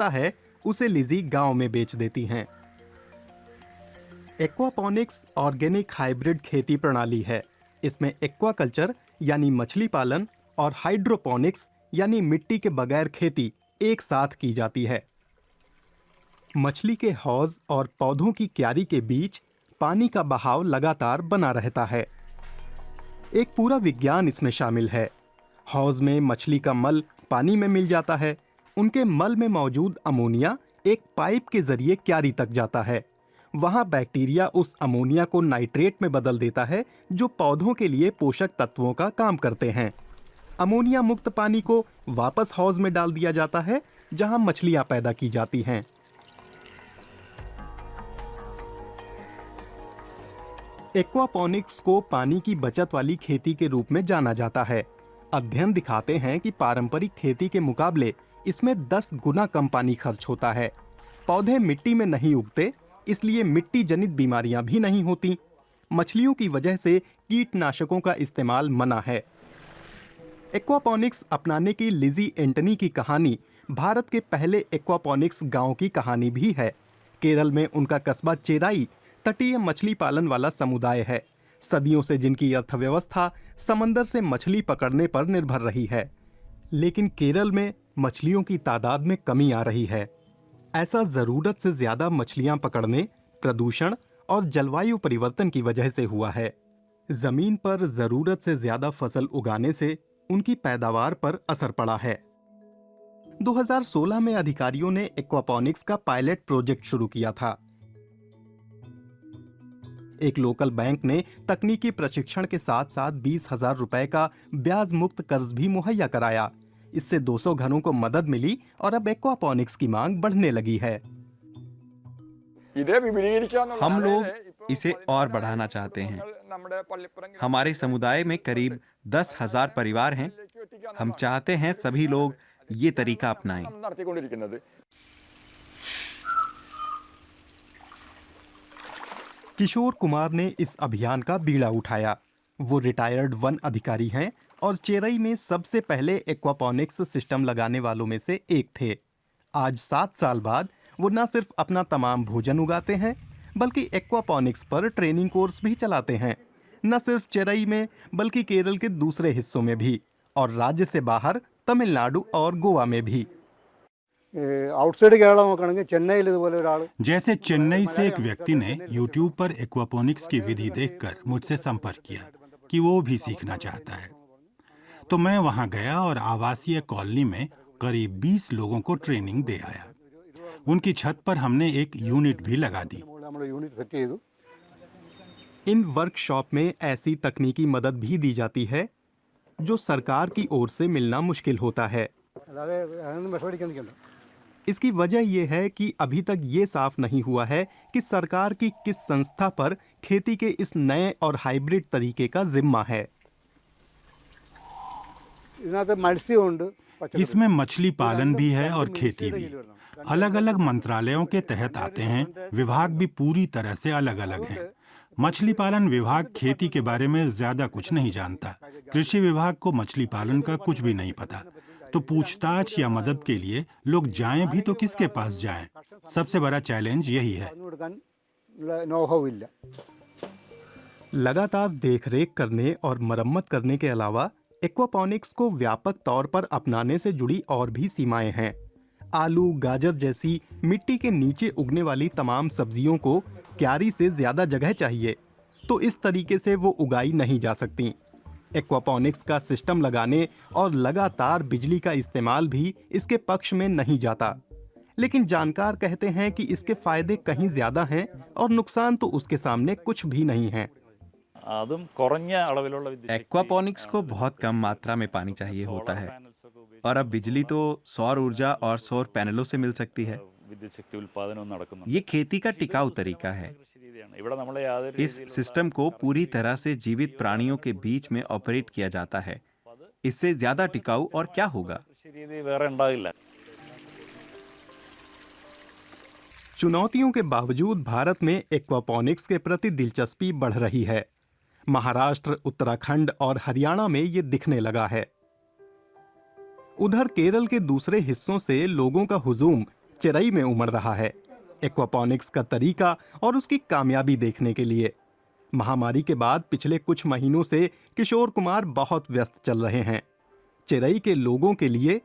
बचता है उसे लिजी गांव में बेच देती हैं। एक्वापॉनिक्स ऑर्गेनिक हाइब्रिड खेती प्रणाली है। इसमें एक्वाकल्चर यानी मछली पालन और हाइड्रोपोनिक्स यानी मिट्टी के बगैर खेती एक साथ की जाती है। मछली के हौज और पौधों की क्यारी के बीच पानी का बहाव लगातार बना रहता है। एक पूरा विज्ञान इसमें शामिल है। हौज में मछली का मल पानी में मिल जाता है। उनके मल में मौजूद अमोनिया एक पाइप के जरिए क्यारी तक जाता है। वहां बैक्टीरिया उस अमोनिया को नाइट्रेट में बदल देता है, जो पौधों के लिए पोषक तत्वों का काम करते हैं। अमोनिया मुक्त पानी को वापस हौज में डाल दिया जाता है, जहां मछलियां पैदा की जाती हैं। एक्वापॉनिक्स को पानी की बचत वाली खेती के रूप में जाना जाता है। अध्ययन दिखाते हैं कि पारंपरिक खेती के मुकाबले इसमें 10 गुना कम पानी खर्च होता है। पौधे मिट्टी में नहीं उगते, इसलिए मिट्टी जनित बीमारियां भी नहीं होती। मछलियों की वजह से कीटनाशकों का इस्तेमाल मना है। एक्वापॉनिक्स अपनाने की लिजी एंटनी की कहानी भारत के पहले एक्वापॉनिक्स गांव की कहानी भी है। केरल में उनका कस्बा चेराई तटीय मछली पालन वाला समुदाय है। सदियों से जिनकी अर्थव्यवस्था समंदर से मछली पकड़ने पर निर्भर रही है। लेकिन केरल में मछलियों की तादाद में कमी आ रही है। ऐसा जरूरत से ज्यादा मछलियां पकड़ने, प्रदूषण और जलवायु परिवर्तन की वजह से हुआ है। जमीन पर जरूरत से ज्यादा फसल उगाने से उनकी पैदावार पर असर पड़ा है। 2016 में अधिकारियों ने एक्वापॉनिक्स का पायलट प्रोजेक्ट शुरू किया था। एक लोकल बैंक ने तकनीकी प्रशिक्षण के साथ साथ 20,000 रुपए का ब्याज मुक्त कर्ज भी मुहैया कराया। इससे 200 घरों को मदद मिली और अब एक्वापॉनिक्स की मांग बढ़ने लगी है। हम लोग इसे और बढ़ाना चाहते हैं। हमारे समुदाय में करीब 10,000 परिवार हैं। हम चाहते हैं सभी लोग ये तरीका अपनाएं। किशोर कुमार ने इस अभियान का बीड़ा उठाया। वो रिटायर्ड वन अधिकारी हैं और चेन्नई में सबसे पहले एक्वापॉनिक्स सिस्टम लगाने वालों में से एक थे। आज 7 साल बाद वो न सिर्फ अपना तमाम भोजन उगाते हैं, बल्कि एक्वापॉनिक्स पर ट्रेनिंग कोर्स भी चलाते हैं। न सिर्फ चेन्नई में, बल्कि केरल के दूसरे हिस्सों में भी और राज्य से बाहर तमिलनाडु और गोवा में भी। जैसे चेन्नई से एक व्यक्ति ने YouTube पर एक्वापॉनिक्स की विधि देखकर मुझसे संपर्क किया कि वो भी सीखना चाहता है। तो मैं वहां गया और आवासीय कॉलोनी में करीब 20 लोगों को ट्रेनिंग दे आया। उनकी छत पर हमने एक यूनिट भी लगा दी। इन वर्कशॉप में ऐसी तकनीकी मदद भी दी जाती है जो सरकार की ओर से मिलना मुश्किल होता है। इसकी वजह यह है कि अभी तक ये साफ नहीं हुआ है कि सरकार की किस संस्था पर खेती के इस नए और हाइब्रिड तरीके का जिम्मा है। इसमें मछली पालन भी है और खेती भी। अलग अलग मंत्रालयों के तहत आते हैं। विभाग भी पूरी तरह से अलग अलग हैं। मछली पालन विभाग खेती के बारे में ज्यादा कुछ नहीं जानता। कृषि विभाग को मछली पालन का कुछ भी नहीं पता। तो पूछताछ या मदद के लिए लोग जाएं भी तो किसके पास जाएं? सबसे बड़ा चैलेंज यही है। लगातार देखरेख करने और मरम्मत करने के अलावा एक्वापॉनिक्स को व्यापक तौर पर अपनाने से जुड़ी और भी सीमाएं हैं। आलू, गाजर जैसी मिट्टी के नीचे उगने वाली तमाम सब्जियों को क्यारी से ज्यादा जगह चाहिए, तो इस तरीके से वो उगाई नहीं जा सकती। एक्वापॉनिक्स का सिस्टम लगाने और लगातार बिजली का इस्तेमाल भी इसके पक्ष में नहीं जाता। लेकिन जानकार कहते हैं कि इसके फायदे कहीं ज्यादा हैं और नुकसान तो उसके सामने कुछ भी नहीं है। एक्वापॉनिक्स को बहुत कम मात्रा में पानी चाहिए होता है और अब बिजली तो सौर ऊर्जा और सौर पैनलों से मिल सकती है। ये खेती का टिकाऊ तरीका है। इस सिस्टम को पूरी तरह से जीवित प्राणियों के बीच में ऑपरेट किया जाता है। इससे ज्यादा टिकाऊ और क्या होगा? चुनौतियों के बावजूद भारत में एक्वापॉनिक्स के प्रति दिलचस्पी बढ़ रही है। महाराष्ट्र, उत्तराखंड और हरियाणा में ये दिखने लगा है। उधर केरल के दूसरे हिस्सों से लोगों का हुजूम चिरई में उमड़ रहा है एक्वापॉनिक्स का तरीका और उसकी कामयाबी देखने के लिए। महामारी के बाद पिछले कुछ महीनों से किशोर कुमार बहुत व्यस्त चल रहे हैं। चिरई के लोगों के लिए